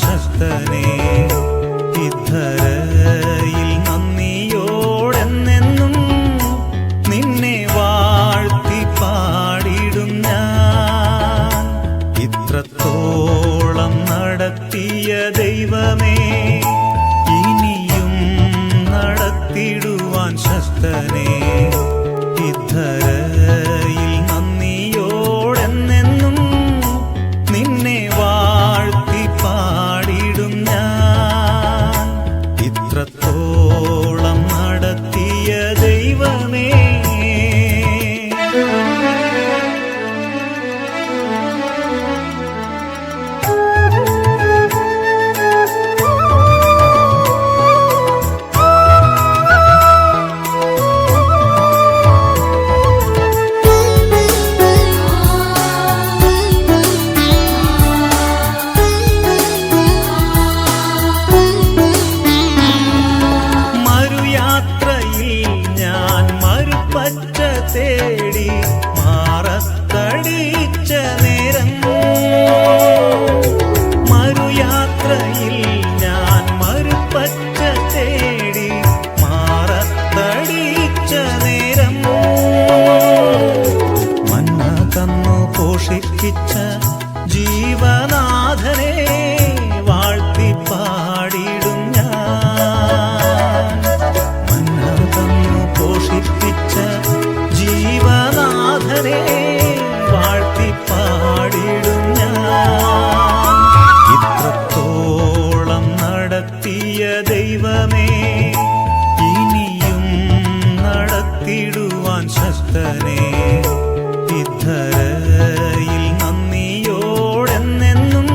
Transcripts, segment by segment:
ശക്തനേ, ഇദ്ധരയിൽ നന്ദിയോടെന്നെന്നും നിന്നെ വാഴ്ത്തി പാടിടും ഞാൻ. ഇത്രത്തോളം നടത്തിയ ദൈവമേ, ഇനിയും നടത്തിടുവാൻ ശക്തനേ, ഇദ്ധരയിൽ നന്ദിയോടെന്നെന്നും നിന്നെ വാഴ്ത്തി പാടിടും ഞാൻ. ഇത്രത്തോളം നടത്തിയ ദൈവമേ, തേടി മാറത്തടിച്ച നേരം, മറുയാത്രയിൽ ഞാൻ മറുപച്ച തേടി മാറത്തടിച്ച നേരം, മന്ന തന്നു പോഷിപ്പിച്ച ജീവനാഥനെ വാഴ്ത്തി പാടിടും ഞാൻ. മന്ന തന്നു പോഷിപ്പിച്ച ജീവനാഥനെ വാഴ്ത്തി പാടിടും ഞാൻ. ഇത്രത്തോളം നടത്തിയ ദൈവമേ, ഇനിയും നടത്തിടുവാൻ ശക്തനേ, ഇദ്ധരയിൽ നന്ദിയോടെന്നെന്നും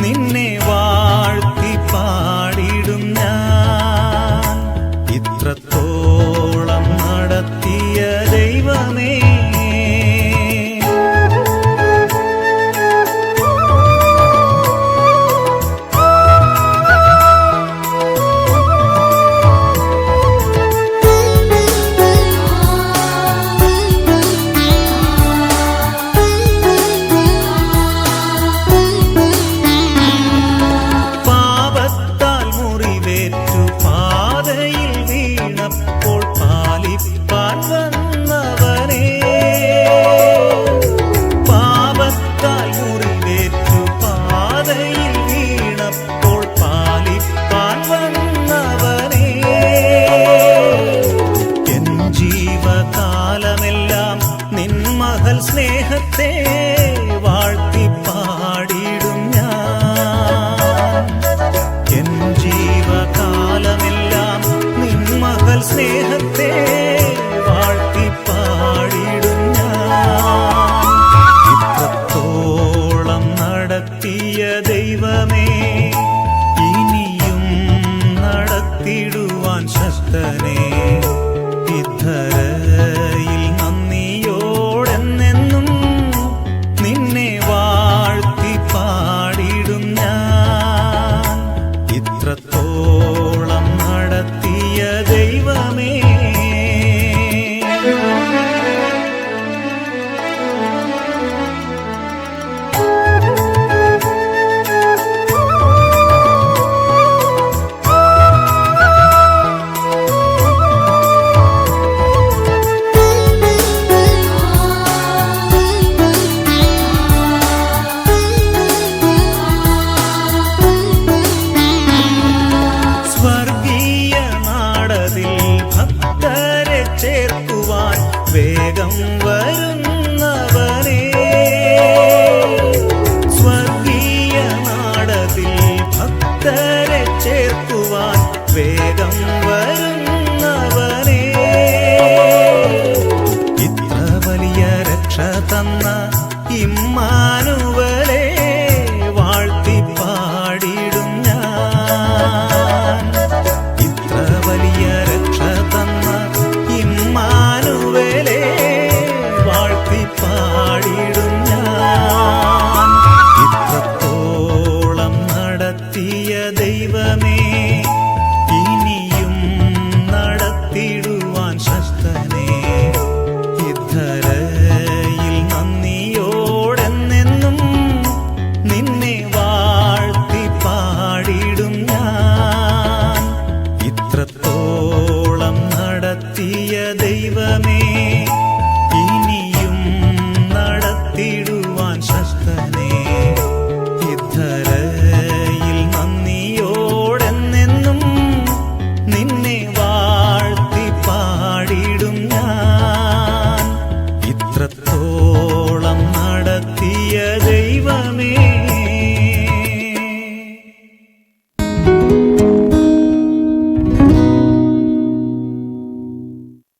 നിന്നെ വാഴ്ത്തി പാടിടും ഞാൻ. ഇത്രത്തോളം നടത്തിയ ദൈവമേ, പാപത്താൽ മുറിവേറ്റു പാതയിൽ വീണപ്പോൾ പാലിപ്പാൻ വന്നവനേ, പാപത്താൽ മുറിവേറ്റു പാതയിൽ വീണപ്പോൾ പാലിപ്പാൻ വന്നവനേ, എൻ ജീവകാലമെല്ലാം നിൻ മഹൽ സ്നേഹത്തെ വാഴ്ത്തി പാടിടും ഞാൻ. എൻ ജീവകാലമെല്ലാം നിൻ മഹൽ സ്നേഹത്തെ വാഴ്ത്തി പാടിടും ഞാൻ. ഇത്രത്തോളം നടത്തിയ ദൈവമേ, ഇനിയും നടത്തിടുവാൻ ശക്തനേ, ഇദ്ധരയിൽ നന്ദിയോടെന്നെന്നും നിന്നെ വാഴ്ത്തി പാടിടും ഞാൻ. ഇത്രത്തോളം നടത്തിയ ദൈവമേ, സ്വർഗീയ നാടതിൽ ഭക്തരെ ചേർക്കുവാൻ വേഗം വരുന്നവനേ, സ്വർഗീയ നാടതിൽ ഭക്തരെ ചേർക്കുവാൻ വേഗം വരുന്നവനേ, ഇത്ര വലിയ രക്ഷ തന്ന ഇമ്മാനുവലേ,